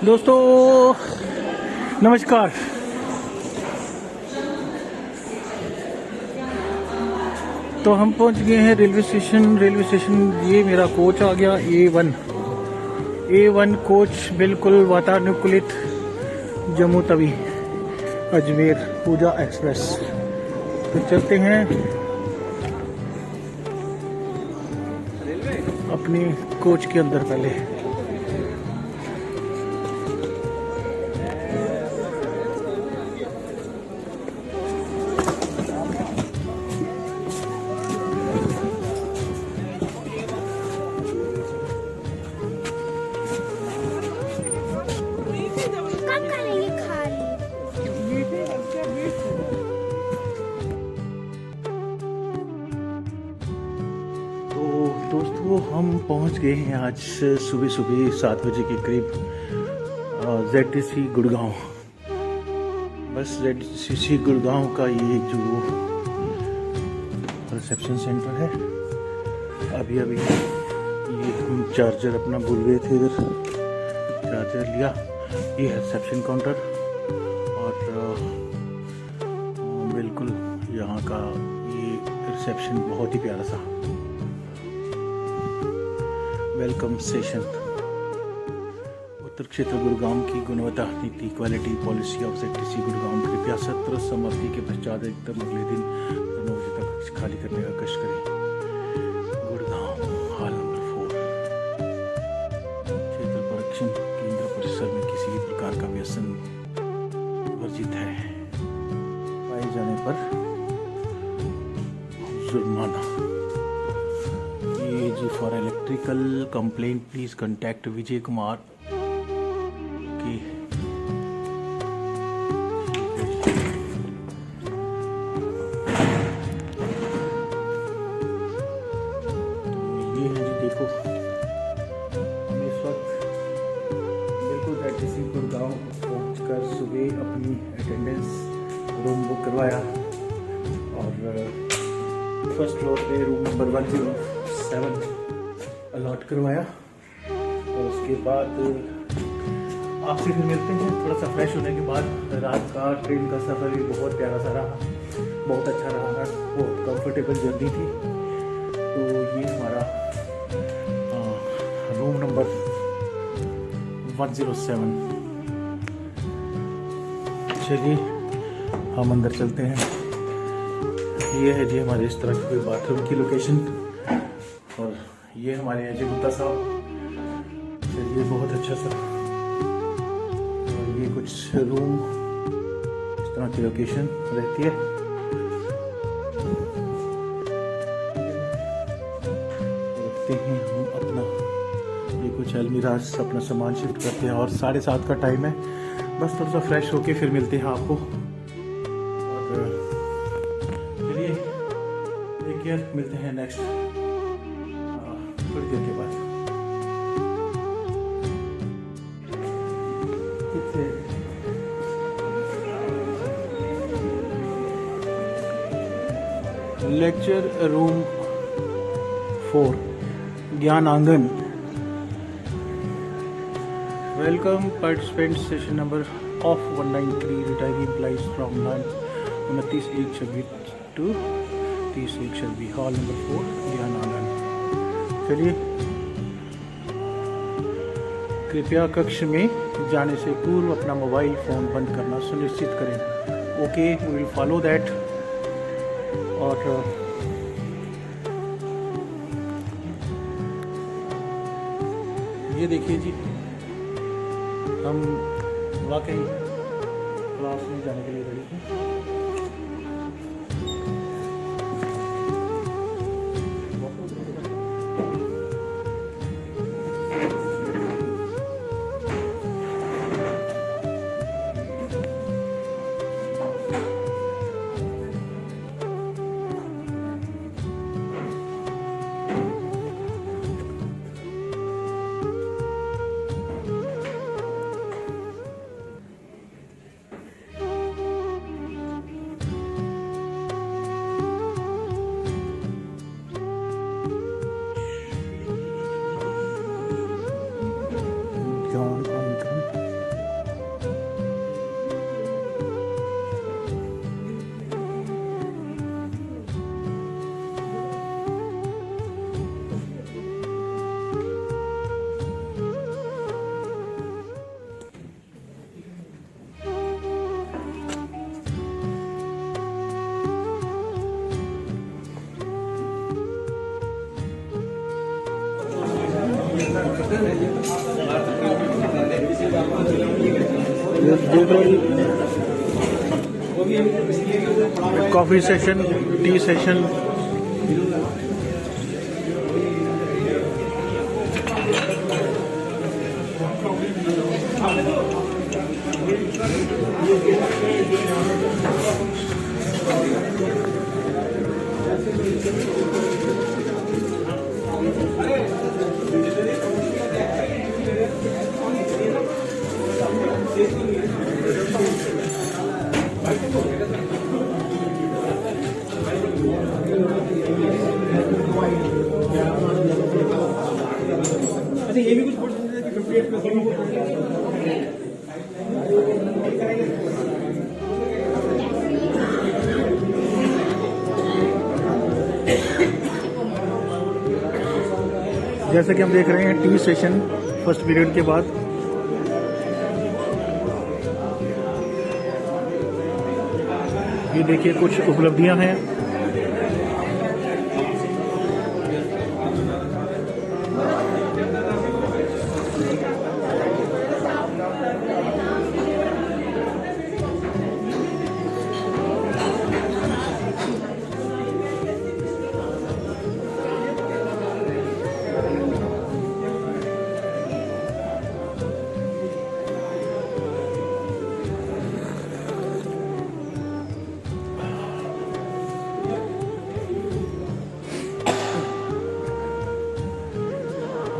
दोस्तों नमस्कार। तो हम पहुंच गए हैं रेलवे स्टेशन। ये मेरा कोच आ गया A1 कोच, बिल्कुल वातानुकूलित जम्मू तवी अजमेर पूजा एक्सप्रेस। तो चलते हैं अपने कोच के अंदर पहले। तो दोस्तों हम पहुंच गए हैं आज सुबह 7 बजे के करीब ZTC गुड़गांव। बस ZTC गुड़गांव का ये जो रिसेप्शन सेंटर है, अभी ये हम चार्जर अपना भूल गए थे, इधर चार्जर लिया। ये है रिसेप्शन काउंटर और बिल्कुल यहाँ का ये रिसेप्शन बहुत ही प्यारा सा वेलकम सेशन। उत्तर क्षेत्र गुड़गांव की गुणवत्ता नीति quality policy of ZTC Gurgaon. कृपया सत्र समाप्ति के पश्चात एकदम अगले दिन 9 बजे तक खाली करने का कष्ट करें। गुड़गांव हॉल नंबर 4 क्षेत्र परीक्षण केंद्र परिसर में किसी भी प्रकार का व्यसन वर्जित है, पाए जाने पर जुर्माना। For electrical complaint, please contact Vijay Kumar. Okay. ये है जी, देखो हम इस वक्त बिल्कुल ZTC गुड़गांव पहुंचकर सुबह अपनी अटेंडेंस रूम बुक करवाया और फर्स्ट फ्लोर पे रूम नंबर 107 अलॉट करवाया। और उसके बाद आपसे फिर मिलते हैं थोड़ा सा फ्रेश होने के बाद। रात का ट्रेन का सफ़र भी बहुत प्यारा सा रहा, बहुत अच्छा रहा, बहुत कंफर्टेबल जर्नी थी। तो ये हमारा रूम नंबर 107। चलिए हम अंदर चलते हैं। ये है जी हमारे इस तरफ के बाथरूम की लोकेशन और ये हमारे अजय गुप्ता साहब। चलिए बहुत अच्छा सा। और ये कुछ रूम इस तरह की लोकेशन रहती है। रखते हैं हम अपना, ये कुछ अलमीरा अपना सामान शिफ्ट करते हैं और 7:30 का टाइम है। बस थोड़ा सा फ्रेश होके फिर मिलते हैं आपको। और चलिए टेक केयर, मिलते हैं नेक्स्ट थोड़ी देर के बाद। लेक्चर रूम 4 ज्ञान आंगन। Welcome participant session number of 193 retiree employees from 29/1/26 to 30/1/26 hall number 4 ज्ञान आंगन। चलिए कृपया कक्ष में जाने से पूर्व अपना मोबाइल फ़ोन बंद करना सुनिश्चित करें। Okay, we will follow that. और ये देखिए जी, हम वाकई क्लास में जाने के लिए रेडी हैं। देख लो कॉफ़ी सेशन, टी सेशन, अच्छा ये भी कुछ बोल सकते हैं कि 58 जैसे कि हम देख रहे हैं टी सेशन फर्स्ट पीरियड के बाद ये देखिए कुछ उपलब्धियां हैं।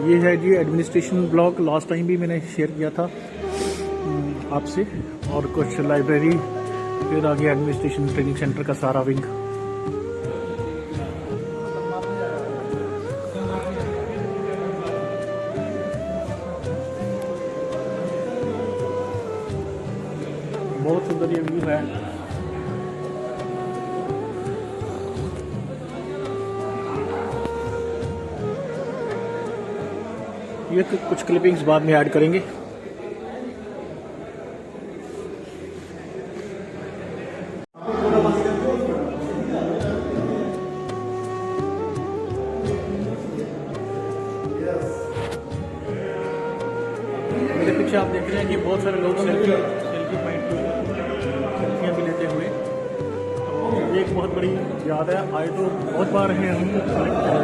ये है जी एडमिनिस्ट्रेशन ब्लॉक, लास्ट टाइम भी मैंने शेयर किया था आपसे, और कुछ लाइब्रेरी, फिर आगे एडमिनिस्ट्रेशन ट्रेनिंग सेंटर का सारा विंग। बहुत सुंदर ये व्यू है। ये कुछ क्लिपिंग्स बाद में ऐड करेंगे। मेरे पीछे आप देख रहे हैं कि बहुत सारे लोग सेल्फी पॉइंट सेल्फियाँ भी लेते हुए, तो ये एक बहुत बड़ी याद है। आए तो बहुत बार हैं हम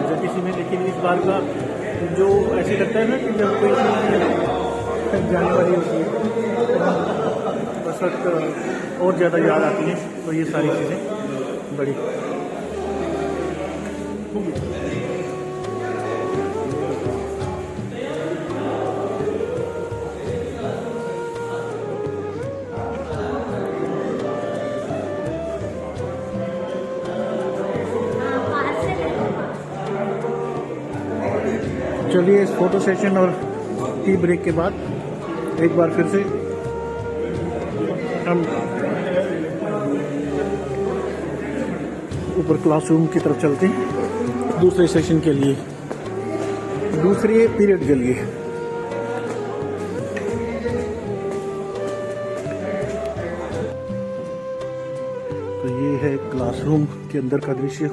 JTC में, लेकिन इस बार का जो ऐसे लगता है ना कि जब कोई चीज़ जाने वाली होती है उस वक्त और ज़्यादा याद आती है, तो ये सारी चीज़ें बड़ी चलिए इस फोटो सेशन और टी ब्रेक के बाद एक बार फिर से हम ऊपर क्लासरूम की तरफ चलते हैं दूसरे सेशन के लिए, दूसरे पीरियड के लिए। तो ये है क्लासरूम के अंदर का दृश्य।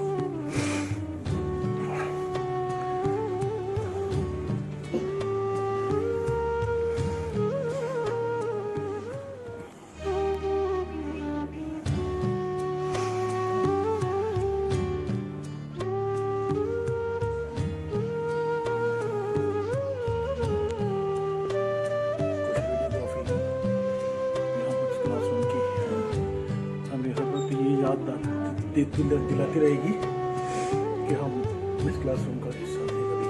दिलाती रहेगी कि हम इस क्लासरूम का हिस्सा थे कभी।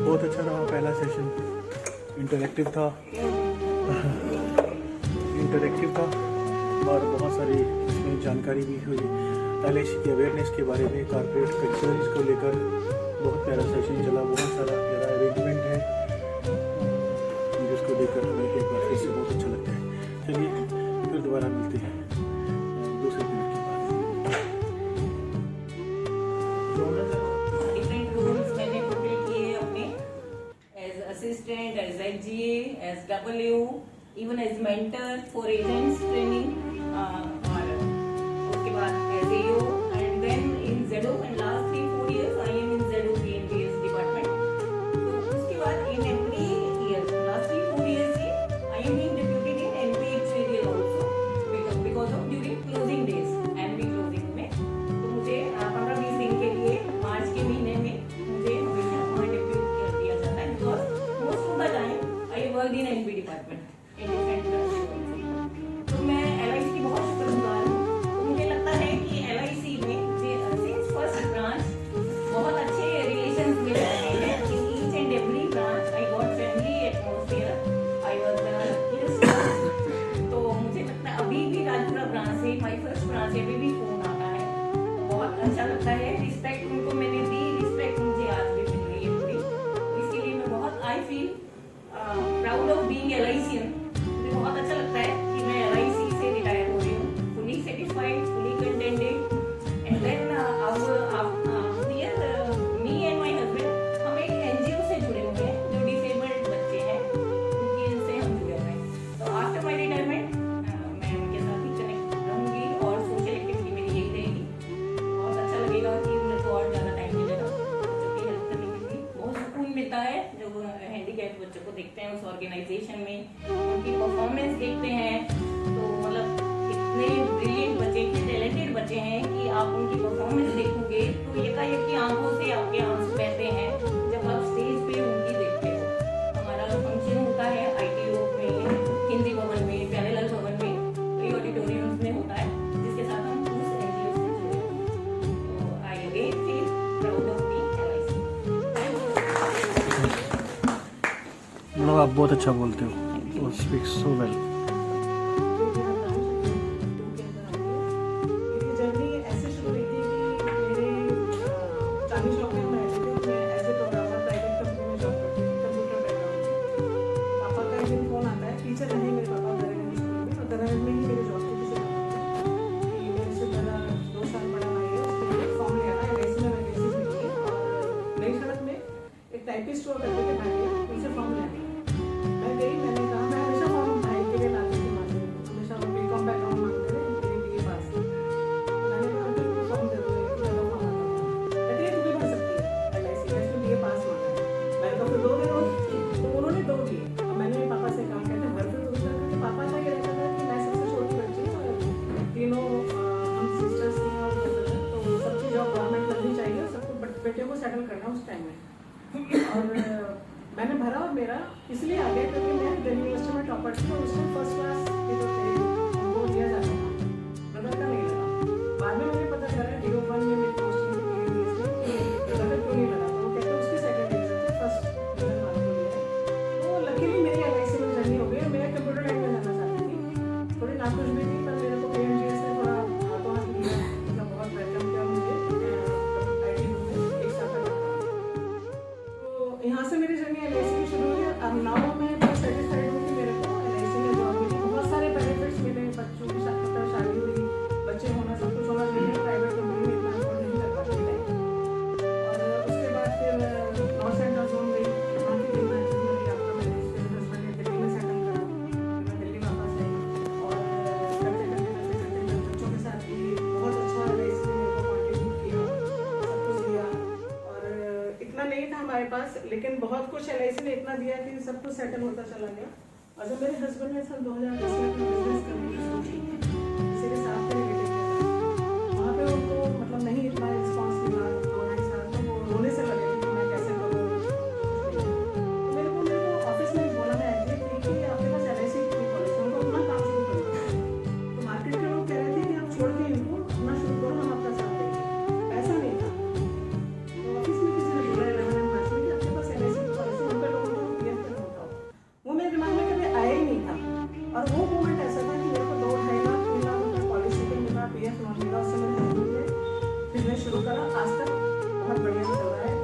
बहुत अच्छा रहा पहला सेशन, इंटरैक्टिव था और बहुत सारी इसमें जानकारी भी हुई। LIC की अवेयरनेस के बारे में, कॉर्पोरेट कल्चर्स को लेकर बहुत प्यारा सेशन चला। बहुत सारा प्यारा अरेंजमेंट है जिसको देखकर हमें एक बार फिर से बहुत अच्छा लगता है। चलिए फिर दोबारा मिलते हैं दूसरे दिन के बाद। डिफरेंट रोल्स मैंने टोटल किए अपने, as assistant, as HGA, as W, even as mentor for agents training, और उसके बाद as AO, and then in ZO, and last 3-4 years I am in ZO PNPS department. तो उसके बाद in every year last 3-4 years से I am in deputy work in NB department in different branch. तो मैं LIC की बहुत शुक्रगुजार हूँ। तो मुझे लगता है कि LIC में सिंस फर्स्ट ब्रांच बहुत अच्छे रिलेशंस मिल रहे हैं। In each and every branch I got friendly atmosphere, I was तो मुझे लगता है अभी भी राजपुरा ब्रांच से, माय फर्स्ट ब्रांच से अभी भी फोन आता है, तो बहुत अच्छा लगता है। रिस्पेक्ट उनको मैंने दी, रिस्पेक्ट मुझे आज भी मिल रही है पूरी। तो इसके लिए मैं बहुत I feel proud of being LICian। मुझे बहुत अच्छा लगता है कि मैं LIC से रिटायर हो रही हूँ, fully satisfied, fully contented. And than me and my husband हम एक NGO से जुड़े हुए हैं जो डिसेबल्ड बच्चे हैं, उनकी से हम जुड़े हुए हैं। तो आफ्टर माय रिटायरमेंट मैं उनके साथ ही कनेक्ट रहूंगी और सोशल एक्टिविटी मेरी यही रहेगी। बहुत अच्छा लगेगा कि मेरे को और ज़्यादा टाइम मिलेगा बच्चों की हेल्प करने के लिए। बहुत सुकून मिलता है जब हैंडीकैप बच्चों को देखते हैं उस ऑर्गेनाइजेशन में, उनकी परफॉर्मेंस देखते हैं। तो मतलब इतने ब्रिलियंट बच्चे, इतने टैलेंटेड बच्चे हैं कि आप उनकी परफॉर्मेंस देखोगे तो यकायक की आंखों से आपके आंसू बहते हैं जब आप स्टेज पे उनकी देखते हो। हमारा फंक्शन होता है ITO में, हिंदी भवन में, प्यारेलाल भवन में, कई ऑडिटोरियम्स में होता है जिसके साथ हम उस NGO से जुड़े हैं। तो I again feel proud of being LIC। मतलब आप बहुत अच्छा बोलते हो, स्पीक सो वेल। मेरी जर्नी ऐसे शुरू हुई थी कि मेरे चांदनी चौक में मैं रहती थी। मैं as a programmer private company में जॉब करती थी, कंप्यूटर बैकग्राउंड से। पापा का एक दिन फोन आता है, टीचर रहे मेरे पापा दरागंज स्कूल में, और दरागंज में ही मेरी जॉब थी किसी कंपनी में। कि मेरे से बड़ा 2 साल बड़ा भाई है, उसने फॉर्म लिया था LIC में वैकेंसीज निकली और नई सड़क में एक टाइपिस्ट हुआ करते थे भाई, उनसे फॉर्म लेने मैं गई। मैंने कहा मैं हमेशा फॉर्म भाई के लिए लाती थी, माँ से हमेशा वो BCom बैकग्राउंड मांगते थे, मेरी BA पास थी। मैंने कहा कि तुम फॉर्म दे दो, एक दो फॉर्म आता है, कहते हैं तू भी भर सकती है LIC में, इसमें BA पास मांगा है। मैंने कहा फिर 2 दे दो, तो उन्होंने 2 दिए। अब मैंने पापा से कहा, कहते भर फिर 2 क्योंकि पापा का ये रहता था कि मैं सबसे छोटी बच्ची हूँ और तीनों हम सिस्टर्स थी और तो सबकी जॉब गवर्नमेंट लगनी चाहिए, सबको बेटियों को सेटल करना उस टाइम में। और मैंने भरा और मेरा इसलिए आ गया क्योंकि मैं दिल्ली यूनिवर्सिटी में टॉपर थी और उसमें फर्स्ट क्लास के जो थे उनको दिया जाता था, ब्रदर का नहीं लगा। बाद में मुझे पता चला DO1 में मेरी पोस्टिंग थी ब्रदर क्यों नहीं लगा, तो वो कहते उसके सेकंड डिवीजन थे, फर्स्ट डिवीजन वाले को दिया है। तो लकीली मेरी LIC में जर्नी हो गई और मैं कंप्यूटर लाइन में जाना चाहती थी। थोड़ी नाखुश भी थी पर मेरे को PMGS ने थोड़ा हाथों हाथ लिया, मतलब बहुत वेलकम किया मुझे IT रूम में, एक साथ रखा। तो यहाँ से मेरी जर्नी LIC की शुरू हुई। अब नाउ मैं बहुत सेटिस्फाइड हूँ कि मेरे को LIC में जॉब मिली, बहुत सारे बेनिफिट्स मिले, बच्चों की शादी हुई, बच्चे होना, सब कुछ होना चाहिए, प्राइवेट कंपनी में इतना अफोर्ड नहीं कर पाते थे। और उसके बाद फिर नॉर्थ सेंट्रल जोन गई, वहाँ की 3 ब्रांचेस मिली। आपका मैंने हस्बैंड ने दिल्ली में सेटल करा, मैं दिल्ली वापस आई और करते करते बच्चों के साथ भी बहुत अच्छा LIC ने मेरे को कॉन्ट्रीब्यूट किया, सब कुछ दिया। और इतना नहीं था हमारे पास, लेकिन बहुत कुछ LIC ने इतना दिया कि सब कुछ सेटल होता चला गया। और जब मेरे हस्बैंड ने सन 2010 में अपना बिजनेस करने की सोची, किसी के साथ रिलेटेड किया था, वहाँ पे उनको मतलब नहीं इतना रिस्पॉन्स मिला 2-2.5 साल, तो वो रोने से लगे थे कि मैं कैसे करूँ। तो मेरे को ऑफिस में बोला, मैं एग्री थी कि आपके पास LIC की पॉलिसी, उनको अपना काम शुरू करना है। तो मार्केट के लोग कह रहे थे कि आप छोड़ के इनको अपना शुरू करो, हम आपका साथ देंगे। पैसा नहीं था। तो ऑफिस में किसी ने बोला 11 मार्च में कि आपके पास LIC की पॉलिसी, उनका लोगों को PF पे नोट आओ। वो मेरे दिमाग में कभी आया ही नहीं था। और वो मोमेंट ऐसा था कि मेरे को 2-2.5 लाख 3 लाख रुपये पॉलिसी पे मिला, PF नोट मिला, उससे मैंने बिजनेस शुरू करा। आज तक बहुत बढ़िया चल रहा है।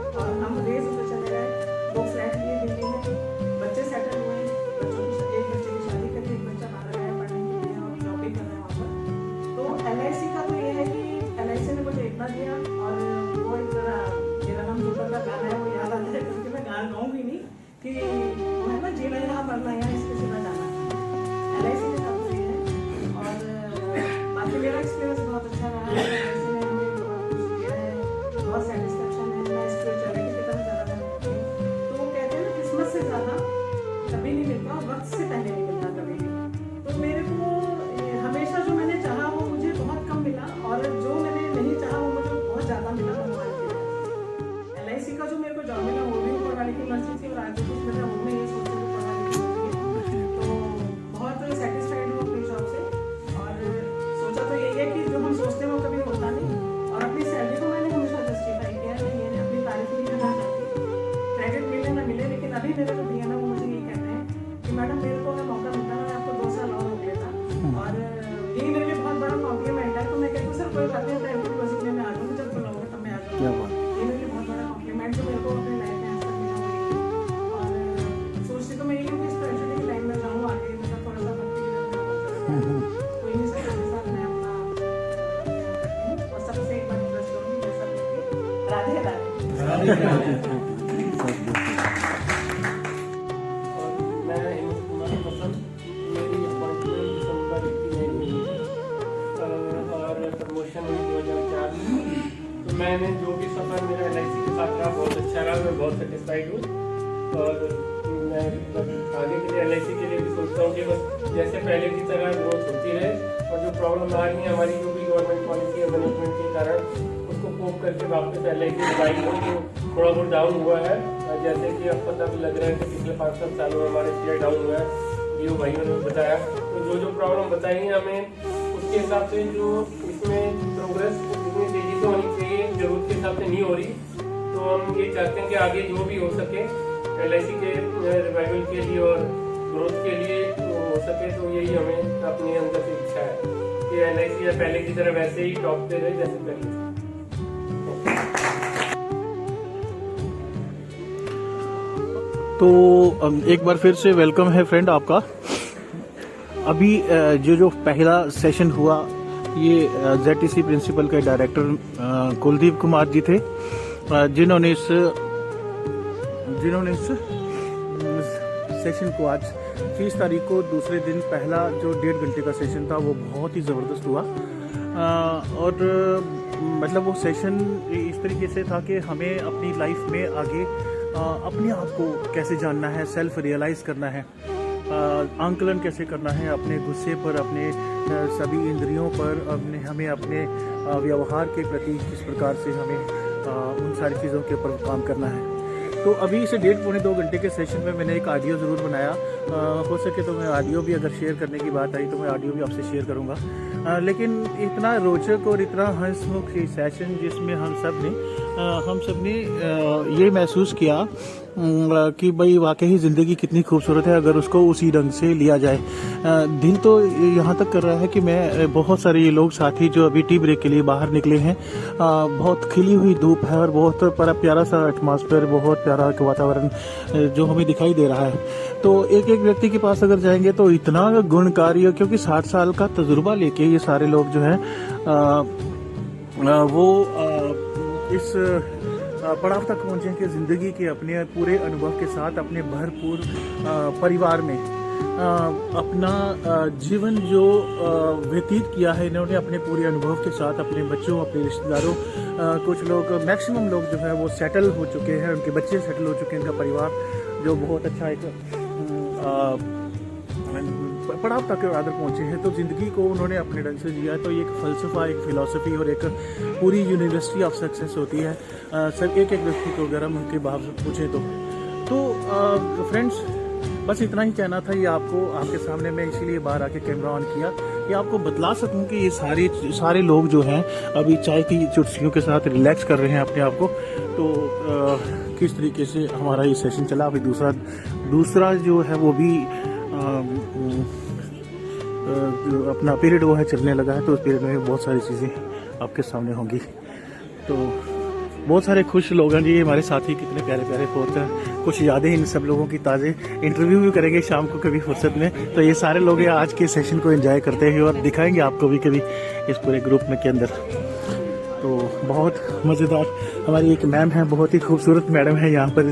मैडम मेरे को अगर मौका मिलता मैं आपको 2 साल और रोक लेता, और यही मेरे लिए बहुत बड़ा कॉम्प्लीमेंट है। तो मैं कहती हूँ सर कोई बात नहीं, ड्राइवर को सीखने में आ जाऊँगी, जब बुलाओगे तब मैं आ जाऊँगी। क्या बात। ये मेरे लिए बहुत बड़ा कॉम्प्लीमेंट जो मेरे को अपनी लाइफ में आज तक मिला हुआ है। और सोचती तो मैं यही हूँ कि स्पिरिचुअलिटी की लाइन में जाऊँ आगे, मतलब थोड़ा सा भक्ति की लाइन में जाऊँ। कोई नहीं सर, के साथ मैं अपना करती हूँ। और सबसे एक बार रिक्वेस्ट करूँगी, मैं सब लोग राधे राधे। और मैं हेमंत कुमार पसंद, मेरी अपॉइंटमेंट दिसंबर 21 में हुई और प्रमोशन हुई 2004 में। तो मैंने जो भी सफ़र मेरा LIC के साथ रहा बहुत अच्छा रहा, मैं बहुत सेटिस्फाइड हूँ। और मैं आगे के लिए LIC के लिए भी सोचता हूँ कि बस जैसे पहले की तरह ग्रोथ होती रहे, और जो प्रॉब्लम आ रही है हमारी जो भी गवर्नमेंट पॉलिसी है मैनेजमेंट के कारण, उसको कोप करके वापस LIC डिवाइड हो जो थोड़ा बहुत डाउन हुआ है। जैसे कि अब पता भी लग रहा है कि पिछले 5-7 सालों में हमारे शेयर डाउन हुआ है, DO भाइयों ने बताया। तो जो प्रॉब्लम बताई है हमें, उसके हिसाब से जो इसमें प्रोग्रेस जितनी तेज़ी से होनी चाहिए जरूरत के हिसाब से नहीं हो रही। तो हम ये चाहते हैं कि आगे जो भी हो सके LIC के रिवाइवल के लिए और ग्रोथ के लिए हो सके, तो यही हमें अपने अंदर से इच्छा है कि LIC पहले की तरह वैसे ही टॉप पे रहे जैसे पहले। तो एक बार फिर से वेलकम है फ्रेंड आपका। अभी जो पहला सेशन हुआ, ये ZTC प्रिंसिपल के डायरेक्टर कुलदीप कुमार जी थे, जिन्होंने इस सेशन को आज 30 तारीख को दूसरे दिन पहला जो 1.5 घंटे का सेशन था वो बहुत ही ज़बरदस्त हुआ। और मतलब वो सेशन इस तरीके से था कि हमें अपनी लाइफ में आगे अपने आप को कैसे जानना है, सेल्फ रियलाइज़ करना है, आंकलन कैसे करना है अपने गुस्से पर, अपने सभी इंद्रियों पर, हमें अपने व्यवहार के प्रति किस प्रकार से हमें उन सारी चीज़ों के ऊपर काम करना है। तो अभी इसे 1.5-2 घंटे के सेशन में मैंने एक ऑडियो ज़रूर बनाया। हो सके तो मैं ऑडियो भी, अगर शेयर करने की बात आई तो मैं ऑडियो भी आपसे शेयर करूँगा। लेकिन इतना रोचक और इतना हंसमुख सेशन जिसमें हम सब ने ये महसूस किया कि भाई वाकई ज़िंदगी कितनी खूबसूरत है अगर उसको उसी ढंग से लिया जाए। दिल तो यहाँ तक कर रहा है कि मैं बहुत सारे ये लोग साथी जो अभी टी ब्रेक के लिए बाहर निकले हैं, बहुत खिली हुई धूप है और बहुत प्यारा सा एटमॉस्फेयर, बहुत प्यारा वातावरण जो हमें दिखाई दे रहा है। तो एक व्यक्ति के पास अगर जाएंगे तो इतना गुणकारी, क्योंकि 60 साल का तजुर्बा लेके ये सारे लोग जो हैं वो इस पड़ाव तक पहुँचे हैं कि ज़िंदगी के अपने पूरे अनुभव के साथ अपने भरपूर परिवार में अपना जीवन जो व्यतीत किया है इन्होंने अपने पूरे अनुभव के साथ, अपने बच्चों, अपने रिश्तेदारों, कुछ लोग, मैक्सिमम लोग जो है वो सेटल हो चुके हैं, उनके बच्चे सेटल हो चुके हैं, इनका परिवार जो बहुत अच्छा एक पड़ाव तक आदर पहुँचे हैं। तो ज़िंदगी को उन्होंने अपने ढंग से जिया। तो ये एक फ़लसफ़ा, एक फ़िलासफ़ी और एक पूरी यूनिवर्सिटी ऑफ सक्सेस होती है सब एक व्यक्ति को अगर हम उनके बाप से पूछें तो फ्रेंड्स बस इतना ही कहना था ये आपको, आपके सामने मैं इसीलिए बाहर आके कैमरा ऑन किया कि आपको बतला सकूं कि ये सारे लोग जो हैं अभी चाय की चुस्कियों के साथ रिलैक्स कर रहे हैं अपने आप को। तो किस तरीके से हमारा ये सेशन चला। अभी दूसरा जो है वो भी अपना पीरियड वो है चलने लगा है। तो उस पीरियड में बहुत सारी चीज़ें आपके सामने होंगी। तो बहुत सारे खुश लोग हैं जी, हमारे साथी कितने प्यारे प्यारे होते हैं। कुछ यादें इन सब लोगों की ताज़े, इंटरव्यू भी करेंगे शाम को कभी फुर्सत में। तो ये सारे लोग आज के सेशन को एंजॉय करते हैं और दिखाएंगे आपको भी कभी इस पूरे ग्रुप में के अंदर। तो बहुत मज़ेदार हमारी एक मैम है, बहुत ही खूबसूरत मैडम है यहाँ पर।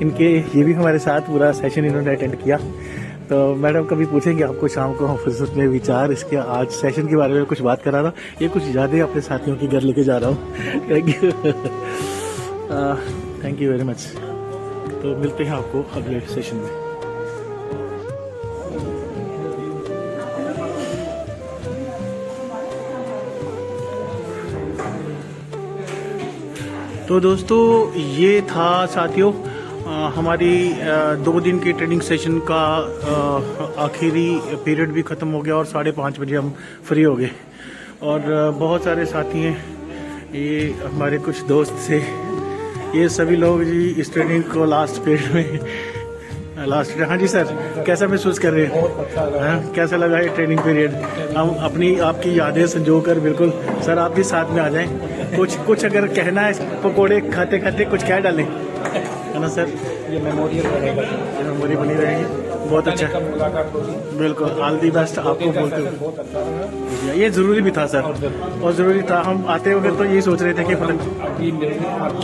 इनके ये भी हमारे साथ पूरा सेशन इन्होंने अटेंड किया। तो मैडम कभी पूछेंगे आपको शाम को हम फुर्सत में विचार इसके आज सेशन के बारे में कुछ बात करा रहा, ये कुछ यादें अपने साथियों के घर लेके जा रहा हूँ। Thank you very much. तो मिलते हैं आपको अगले सेशन में। तो दोस्तों ये था साथियों हमारी 2 दिन की ट्रेनिंग सेशन का आखिरी पीरियड भी ख़त्म हो गया और 5:30 बजे हम फ्री हो गए। और बहुत सारे साथी हैं, ये हमारे कुछ दोस्त थे, ये सभी लोग जी इस ट्रेनिंग को लास्ट पीरियड में लास्ट। हाँ जी सर, कैसा महसूस कर रहे हैं? बहुत अच्छा लगा। हाँ, कैसा लगा ये ट्रेनिंग पीरियड? हम अपनी आपकी यादें संजो कर बिल्कुल सर आप भी साथ में आ जाएं। कुछ अगर कहना है, पकोड़े खाते खाते कुछ कह डालें, है ना सर? ये मेमोरियल रहेगा। ये मेमोरी बनी रहेगी। बहुत अच्छा, कब मुलाकात होगी। बिल्कुल ऑल दी बेस्ट आपको बोलते हुए। बहुत अच्छा लगा। ये जरूरी भी था सर, और जरूरी था। हम आते हुए तो यही सोच रहे थे कि अभी मिलने आप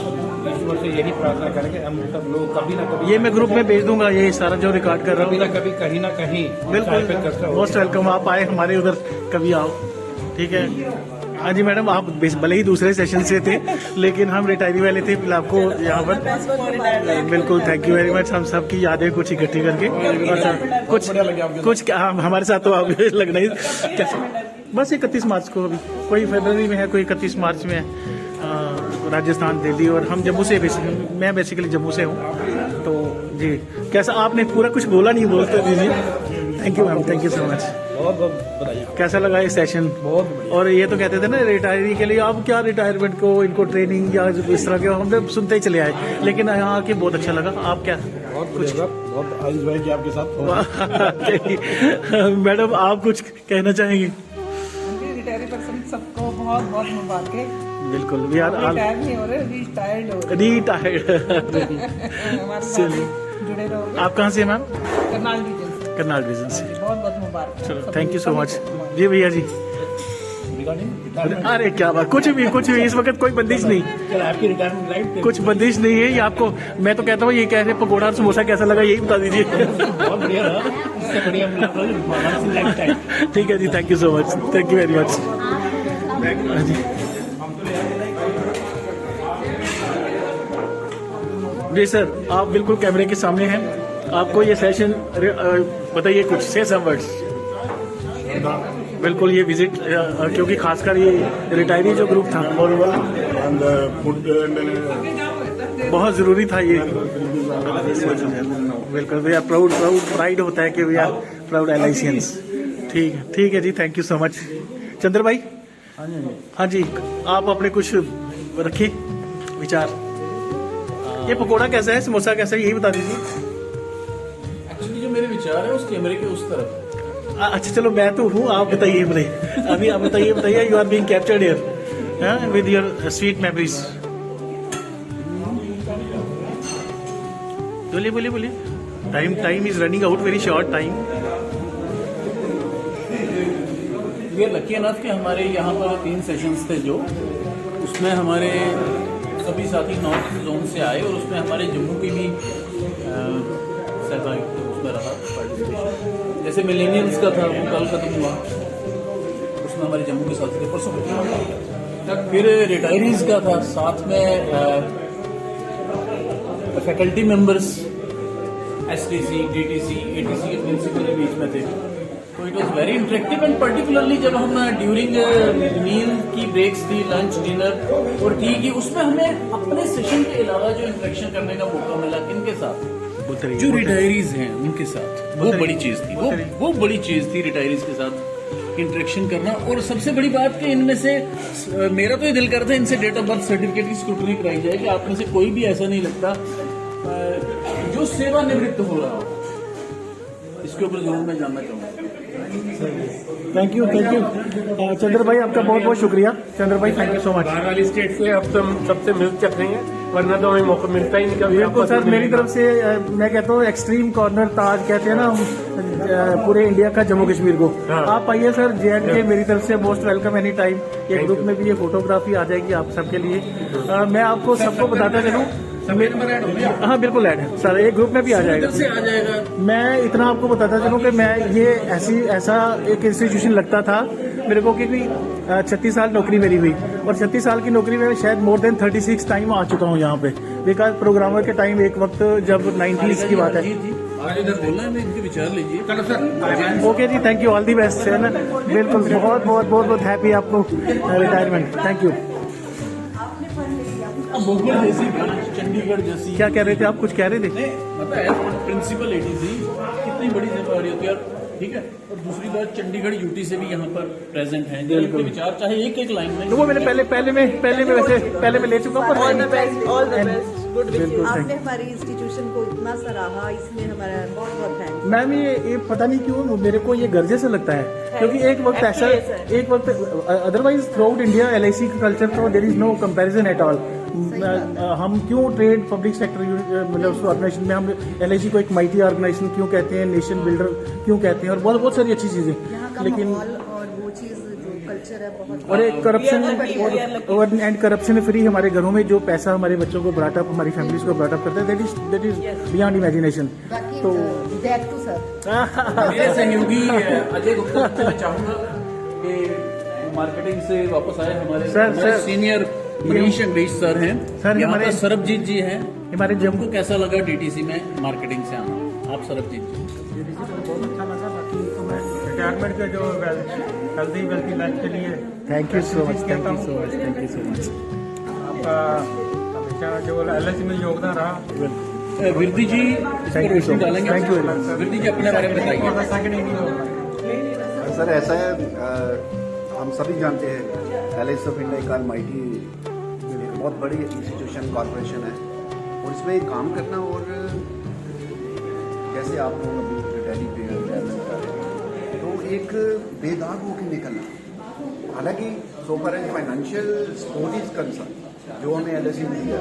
ईश्वर से यही प्रार्थना करेंगे हम सब लोग कभी ना कभी ये मैं ग्रुप में भेज दूंगा, ये सारा जो रिकॉर्ड कर रहा कभी हूँ। ना कभी कहीं ना कहीं बिल्कुल मोस्ट वेलकम, आप आए हमारे उधर, कभी आओ, ठीक है? हाँ जी मैडम, आप भले ही दूसरे सेशन से थे, लेकिन हम रिटायरी वाले थे, फिर आपको यहाँ पर बिल्कुल थैंक यू वेरी मच। हम सब की यादें कुछ इकट्ठी करके और सर, कुछ हाँ, हमारे साथ तो आप लगना ही कैसे। बस 31 मार्च को, अभी कोई फरवरी में है, कोई 31 मार्च में है। राजस्थान, दिल्ली, और हम जम्मू से, मैं बेसिकली जम्मू से हूँ। तो जी, कैसा आपने पूरा कुछ बोला नहीं, बोलते दीजिए। Thank you ma'am, thank you so much. बहुत बहुत बधाई। कैसा लगा ये सेशन? बहुत बढ़िया। और ये तो कहते थे ना रिटायरी के लिए, अब क्या रिटायरमेंट को इनको ट्रेनिंग या इस तरह के हम तो सुनते ही चले आए, लेकिन यहाँ आके बहुत अच्छा लगा। आप क्या बहुत कुछ बहुत एंजॉय किया आपके साथ। मैडम आप कुछ कहना चाहेंगी? रिटायरी पर्सन सबको बहुत बहुत मुबारक। बिल्कुल, वी आर रिटायर नहीं हो रहे, रिटायर्ड हो रहे। रिटायर्ड। हमारे साथ जुड़े रहोगे। आप कहाँ से हैं मैम? करनाल रीजन से। करनाल रीजन से। बहुत बहुत मुबारक। चलो थैंक यू सो मच जी भैया जी। अरे क्या बात, कुछ भी इस वक्त कोई बंदिश नहीं, हैप्पी रिटायरमेंट लाइफ। कुछ बंदिश नहीं है ये आपको। मैं तो कहता हूँ ये कह रहे पकौड़ा और समोसा कैसा लगा यही बता दीजिए। बहुत बढ़िया रहा, इससे बढ़िया लाइफ टाइम। ठीक है जी, thank you so much, thank you very much जी। सर आप बिल्कुल कैमरे के सामने हैं, आपको ये सेशन बताइए कुछ, से सम वर्ड्स। बिल्कुल ये विजिट, क्योंकि खासकर ये रिटायरी जो ग्रुप था बहुत जरूरी था ये। बिल्कुल वी आर प्राउड प्राइड होता है कि वी आर प्राउड एलाइसियंस। ठीक है जी, थैंक यू सो मच। चंद्र भाई, हाँ जी, आप अपने कुछ रखिए विचार। ये पकोड़ा कैसा है, समोसा कैसा है, यही बता दीजिए। एक्चुअली जो मेरे विचार है उस कैमरे के उस तरफ है। अच्छा चलो, मैं तो हूँ, आप बताइए अभी आप बताइए। You are being captured here with your sweet memories. बोलिए। Time is running out, very short time. We are lucky enough कि हमारे यहाँ पर 3 सेशंस थे जो, उसमें हमारे सभी साथी नॉर्थ जोन से आए, और उसमें हमारे जम्मू की भी सहभागिता उसमें रहा पार्टिसिपेशन। जैसे मिलेनियल्स का था वो कल खत्म हुआ, उसमें हमारे जम्मू के साथी थे, परसों। फिर रिटायरीज का था, साथ में faculty members STC, DTC, ATC के प्रिंसिपल के बीच में थे। तो it was very interactive, and particularly जब हम ड्यूरिंग मील की ब्रेक्स थी, लंच, डिनर और टी की, उसमें हमें अपने सेशन के अलावा जो इंटरेक्शन करने का मौका मिला, किनके साथ, जो रिटायरीज हैं उनके साथ, वो बड़ी चीज थी। वो बड़ी चीज थी रिटायरीज के साथ इंटरेक्शन करना। और सबसे बड़ी बात कि इनमें से मेरा तो ये दिल करता है इनसे डेट ऑफ बर्थ सर्टिफिकेट की स्क्रूटनी कराई जाए, कि आप में से कोई भी ऐसा नहीं लगता जो सेवानिवृत्त हो रहा हो। इसके ऊपर जरूर मैं जानना चाहूँगा। थैंक यू चंद्र भाई, आपका बहुत बहुत शुक्रिया। चंद्र भाई थैंक यू सो मच। बाहर वाली स्टेट से अब तो हम सबसे मिल सकते हैं, वरना तो हमें मौका मिलता ही नहीं कभी। बिल्कुल सर, मेरी तरफ से मैं कहता हूँ एक्सट्रीम कॉर्नर ताज कहते हैं ना पूरे इंडिया का, जम्मू कश्मीर को। हाँ। आप आइए सर, JNK मेरी तरफ से मोस्ट वेलकम एनी टाइम। ये ग्रुप में भी ये फोटोग्राफी आ जाएगी आप सबके लिए। मैं आपको सबको बताता चलूँ, हाँ बिल्कुल ऐड है सर, एक ग्रुप में भी आ जाएगा। से आ जाएगा। मैं इतना आपको बताता चलूँ कि मैं ये ऐसा एक इंस्टीट्यूशन लगता था मेरे को, क्योंकि 36 साल नौकरी मेरी हुई, और 36 साल की नौकरी में शायद मोर देन 36 टाइम आ चुका हूँ यहाँ पे, बिकॉज प्रोग्रामर के टाइम एक वक्त जब 90s की बात है। आज इधर बोलना है, मैं इनके विचार लीजिए। ओके जी, thank you, all the best है ना। बिल्कुल, बहुत हैप्पी आपको रिटायरमेंट। Thank you. भोपाल जैसी, चंडीगढ़ जैसी, क्या कह रहे थे आप, कुछ कह रहे थे? मतलब प्रिंसिपल ATC कितनी बड़ी जिम्मेदारी होती है। ठीक है। और दूसरी बात, चंडीगढ़ यूटी से भी यहाँ पर प्रेजेंट हैं, जिनके विचार चाहे एक एक लाइन में, तो वो मैंने पहले में ले चुका हूँ, all the best, all the best, good बिल्कुल। आपने हमारी इंस्टीट्यूशन को इतना सराहा, इसलिए हमारा बहुत बहुत थैंक्स। मैम ये पता नहीं क्यों मेरे को ये गर्जे से लगता है, क्योंकि एक वक्त अदरवाइज थ्रू आउट इंडिया LIC का कल्चर तो there is no comparison at all. हम क्यों ट्रेड पब्लिक सेक्टर मतलब ऑर्गेनाइजेशन में हम LIC को एक माइटी ऑर्गेनाइजेशन क्यों कहते हैं, नेशन बिल्डर क्यों कहते हैं, और बहुत बहुत सारी अच्छी चीजें, लेकिन और वो चीज जो कल्चर है बहुत, और एक करप्शन एंड करप्शन फ्री हमारे घरों में जो पैसा हमारे बच्चों को ब्राटअप, हमारी फैमिलीज को ब्राटअप करता है, दैट इज बियॉन्ड इमेजिनेशन। तो दैट टू सर मेरे सहयोगी अजय गुप्ता से मैं चाहूंगा कि मार्केटिंग से वापस आए हमारे सीनियर मनीष अंग्रेज सर हैं, सर यहाँ हमारे पर सरबजीत जी हैं। हमारे जम्मू हमको कैसा लगा DTC में मार्केटिंग से आना? आप सरबजीत जी। बहुत अच्छा लगा। बाकी तो मैं रिटायरमेंट के जो हेल्दी लाइफ के लिए thank you so much, thank you so much, thank you so much. आपका हमेशा जो LIC में योगदान रहा। विरदी जी इस पर रोशनी डालेंगे। Thank you very much। Virdi जी अपने बारे में बताइए। सर ऐसा है, हम सभी जानते हैं LIC ऑफ इंडिया एक अलमाइटी एक बहुत बड़ी इंस्टीट्यूशन कॉरपोरेशन है, और इसमें काम करना, और जैसे आप लोग अभी दिल्ली पे रिटायरमेंट कर रहे हैं तो एक बेदाग होकर निकलना, हालांकि so far as financial support is concern जो हमें LIC ने दिया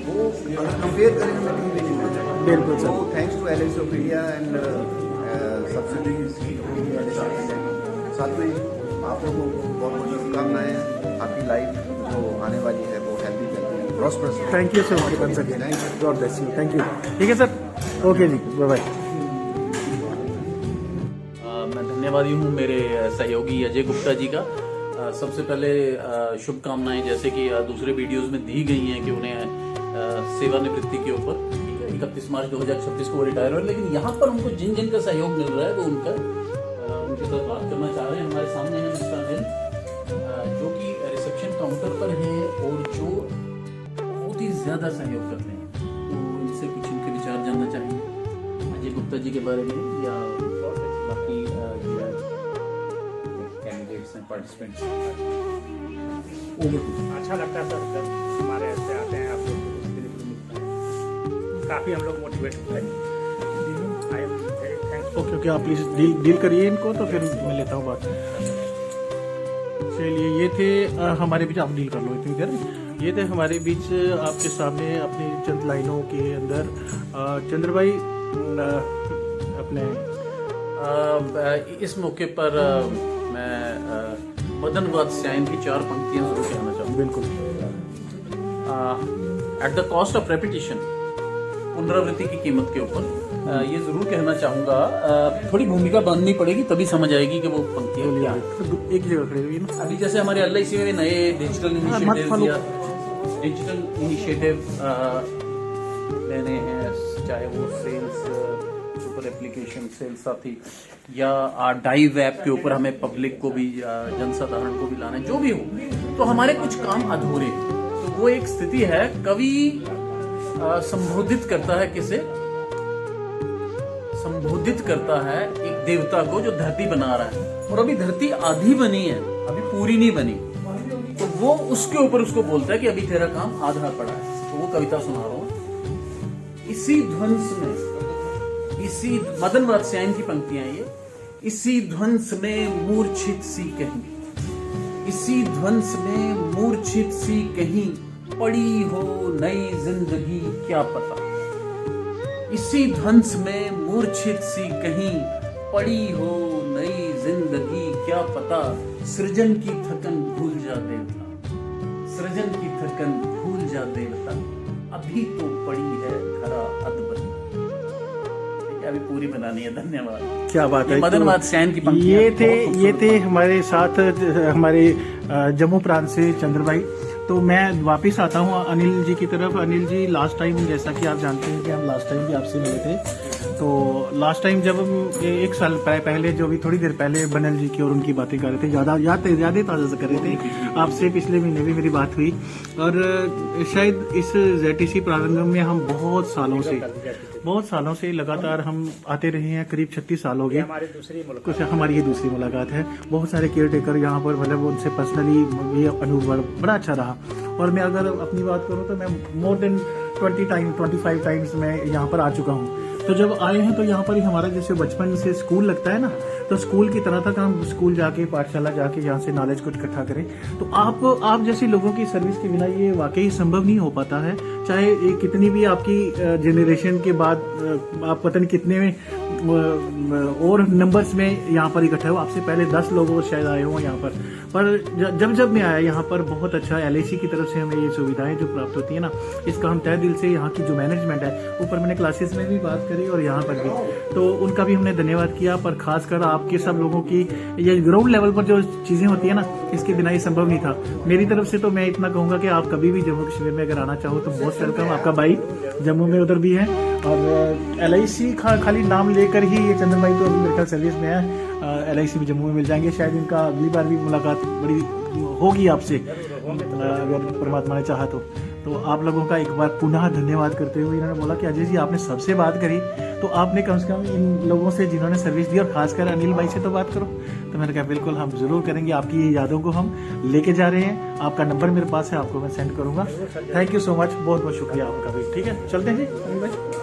वो अगर कंपेयर करें हमें कहीं भी नहीं मिलता। बिल्कुल सर। तो thanks to LIC of India and subsidies, साथ में आप लोगों को बहुत बहुत शुभकामनाएं। आपकी लाइफ जो आने वाली है वो हेल्दी चलती, prosperous. Thank you so much once again, god bless you, thank you. ठीक है सर, ओके जी, बाय बाय। मैं धन्यवादी हूँ मेरे सहयोगी अजय गुप्ता जी का। सबसे पहले शुभकामनाएं जैसे कि दूसरे वीडियोस में दी गई हैं कि उन्हें सेवानिवृत्ति के ऊपर 31 मार्च 2026 को वो रिटायर हुए, लेकिन यहाँ पर उनको जिन जिन का सहयोग मिल रहा है वो उनके साथ बात करना चाह रहे हैं। हमारे सामने है मिस्टर अनिल जो कि रिसेप्शन काउंटर पर हैं और जो बहुत ही ज्यादा सहयोग करते हैं, तो इनसे कुछ इनके विचार जानना चाहेंगे अजय गुप्ता जी के बारे में या बाकी जो है कैंडिडेट्स हैं, पार्टिसिपेंट्स। अच्छा लगता है सर जब हमारे ऐसे आते हैं, आप लोग उसके लिए मिलता है, काफ़ी हम लोग मोटिवेट होते हैं। I am very thanks. Okay okay, आप प्लीज डील करिए इनको, तो फिर मैं लेता हूँ बात। चलिए, ये थे हमारे बीच, आप डील कर लो इतनी देर। ये थे हमारे बीच आपके सामने अपनी चंद लाइनों के अंदर चंद्र भाई अपने इस मौके पर मैं मदन वात्स्यायन की 4 पंक्तियां जरूर कहना चाहूँगा। बिल्कुल। At the cost of repetition, पुनरावृत्ति की कीमत के ऊपर ये जरूर कहना चाहूंगा। थोड़ी भूमिका बांधनी पड़ेगी तभी समझ आएगी कि वो पंक्तियां क्या हैं। एक जगह खड़े हुई ना। अभी जैसे हमारे LIC में नए डिजिटल इनिशिएटिव लेने हैं, चाहे वो सेल्स सुपर एप्लीकेशन, सेल्स साथी या डाइव ऐप के ऊपर हमें पब्लिक को भी, जनसाधारण को भी लाना है, जो भी हो, तो हमारे कुछ काम अधूरे हैं। तो वो एक स्थिति है, कवि संबोधित करता है किसे? संबोधित करता है एक देवता को जो धरती बना रहा है, और अभी धरती आधी बनी है, अभी पूरी नहीं बनी, तो वो उसके ऊपर उसको बोलता है कि अभी तेरा काम आधा पड़ा है। तो वो कविता सुना रहा हूं। इसी ध्वंस में, इसी मदन वात्स्यायन की पंक्तियां ये, इसी ध्वंस में मूर्छित सी कहीं, इसी ध्वंस में मूर्छित सी कहीं पड़ी हो नई जिंदगी क्या पता, इसी ध्वंस में मूर्छित सी कहीं पड़ी हो नई जिंदगी क्या पता, सृजन की थकन भूल जा देवता, सृजन की थकन भूल जा देवता, अभी तो पड़ी है धरा अधबनी। अभी पूरी बनानी है। धन्यवाद। क्या बात है। मदन वात्स्यायन की पंक्तियां ये थे हमारे साथ हमारे जम्मू प्रांत से चंद्र भाई। तो मैं वापस आता हूँ अनिल जी की तरफ। अनिल जी, लास्ट टाइम जैसा कि आप जानते हैं कि हम लास्ट टाइम भी आपसे मिले थे, तो लास्ट टाइम जब हम 1 साल पहले, जो भी थोड़ी देर पहले बनल जी की और उनकी बातें कर रहे थे, यादें ताज़ा कर रहे थे आपसे। पिछले महीने भी मेरी बात हुई, और शायद इस ZTC प्रारंभ में हम बहुत सालों से बहुत सालों से लगातार हम आते रहे हैं, करीब 36 साल हो ये गए। हमारी दूसरी मुलाकात कुछ हमारी ये दूसरी मुलाकात है। बहुत सारे केयर टेकर यहाँ पर, मतलब उनसे पर्सनली ये अनुभव बड़ा अच्छा रहा। और मैं अगर अपनी बात करूँ तो मैं मोर देन 25 टाइम्स मैं यहाँ पर आ चुका हूँ। तो जब आए हैं तो यहाँ पर ही हमारा जैसे बचपन से स्कूल लगता है ना, तो स्कूल की तरह था कि हम स्कूल जाके, पाठशाला जाके यहाँ से नॉलेज को इकट्ठा करें। तो आप जैसी लोगों की सर्विस के बिना ये वाकई संभव नहीं हो पाता है। चाहे ये कितनी भी आपकी जनरेशन के बाद आप पता नहीं कितने में और नंबर्स में यहाँ पर इकट्ठा हो, आपसे पहले 10 लोग शायद आए हों यहाँ पर जब मैं आया यहाँ पर बहुत अच्छा LIC की तरफ से हमें ये सुविधाएं जो प्राप्त होती है ना, इसका हम तहे दिल से यहाँ की जो मैनेजमेंट है, ऊपर मैंने क्लासेस में भी बात करी और यहाँ पर भी, तो उनका भी हमने धन्यवाद किया। पर खासकर आपके सब लोगों की ये ग्राउंड लेवल पर जो चीजें होती है ना, इसके बिना ये संभव नहीं था। मेरी तरफ से तो मैं इतना कहूंगा कि आप कभी भी जम्मू कश्मीर में अगर आना चाहो तो मोस्ट वेलकम। आपका भाई जम्मू में उधर भी है, और LIC खाली नाम लेकर ही ये चंदन भाई तो अभी मेरे ख्याल सर्विस में है। LIC भी जम्मू में मिल जाएंगे, शायद इनका अगली बार भी मुलाकात बड़ी होगी आपसे अगर परमात्मा ने चाहा तो आप लोगों का एक बार पुनः धन्यवाद करते हुए इन्होंने बोला कि अजय जी आपने सबसे बात करी, तो आपने कम से कम इन लोगों से जिन्होंने सर्विस दी और खासकर अनिल भाई से तो बात करो। तो मैंने कहा बिल्कुल हम जरूर करेंगे, आपकी ये यादों को हम लेके जा रहे हैं। आपका नंबर मेरे पास है, आपको मैं सेंड करूंगा। थैंक यू सो मच, बहुत बहुत शुक्रिया आपका भी। ठीक है, चलते हैं जी अनिल भाई।